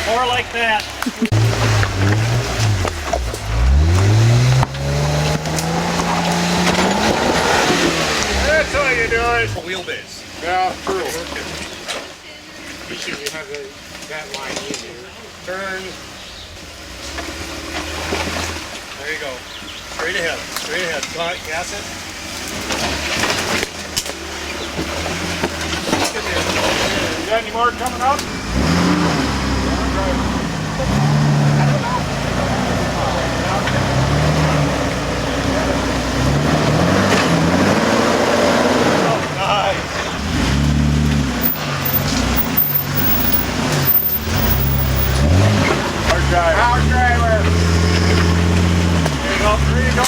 More like that. That's how you do it. Wheelbase. Yeah, true. You should have that line easier. Turn. There you go. Straight ahead. Straight ahead. Gas it. You got any more coming up? Hard driver. There you go. There you go.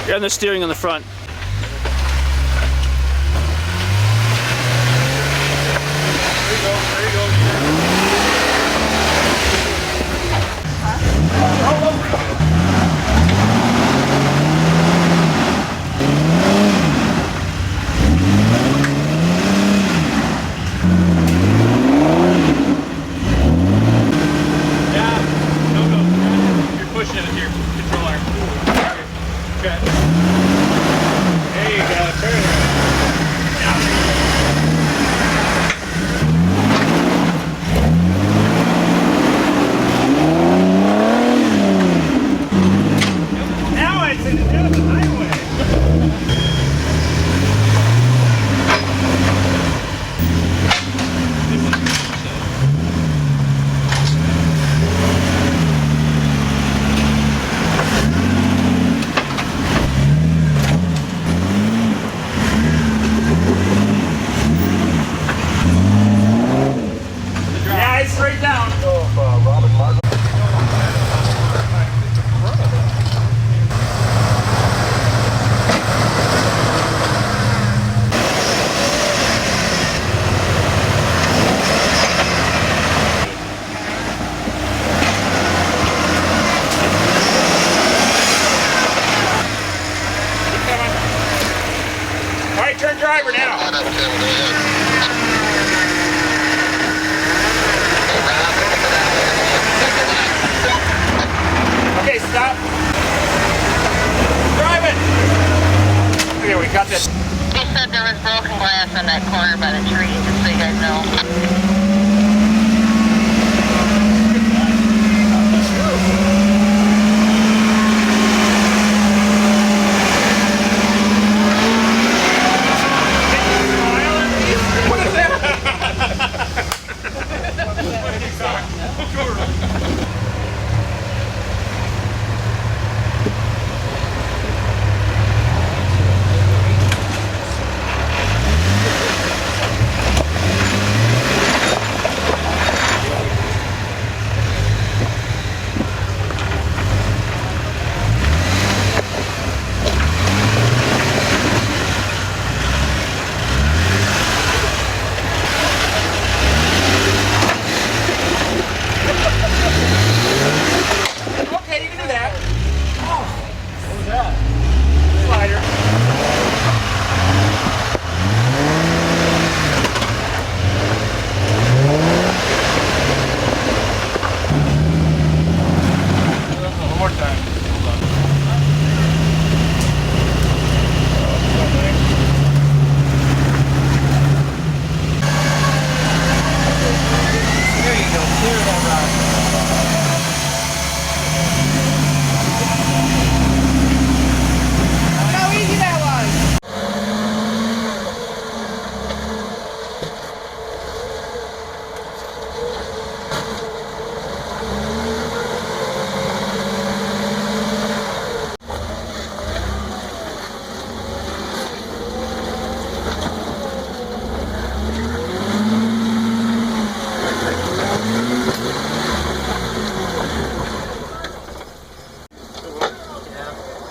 You're on the steering on the front. There you go. There you go. You're pushing it with your control arm. Okay. There you go. Turn it. Now it's in the highway. driver now. Okay, stop. Drive it. Here, we got this. He said there was broken glass on that corner by the tree, just so you guys know. Okay, you can do that. Oh, what was that? Slider. One more time. Hold on. There you go. Clear that rod. How easy that was!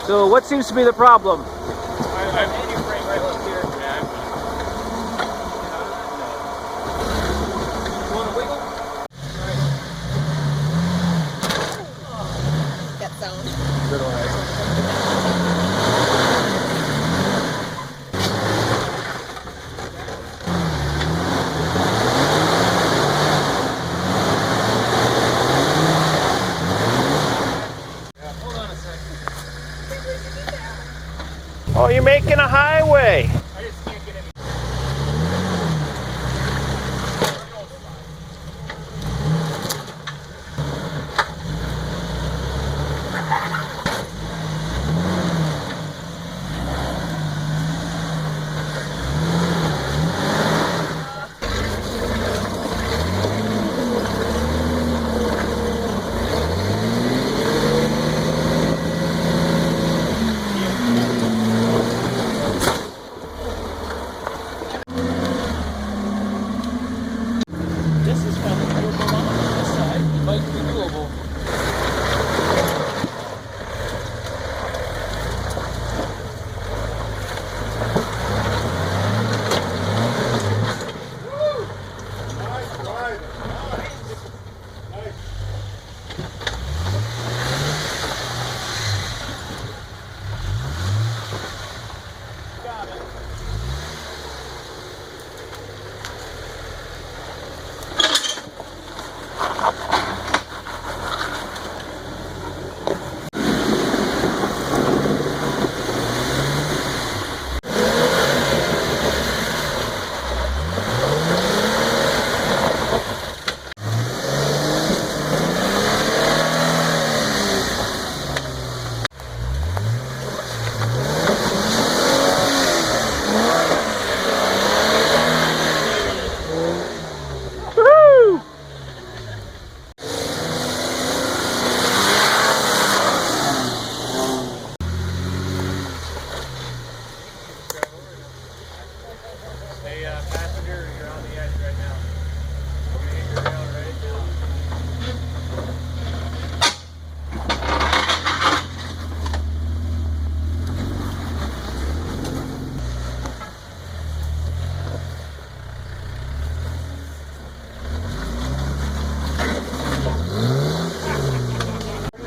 So what seems to be the problem? I'm hitting frame right up here. You want to wiggle? That sound. Oh, you're making a highway. I just can't get any. This is probably doable on this side. It might be doable. Hey, passenger, you're on the edge right now. You're gonna hit your rail right now.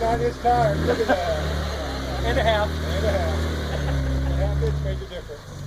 On his car, look at that. And a half. And a half. A half inch made the difference.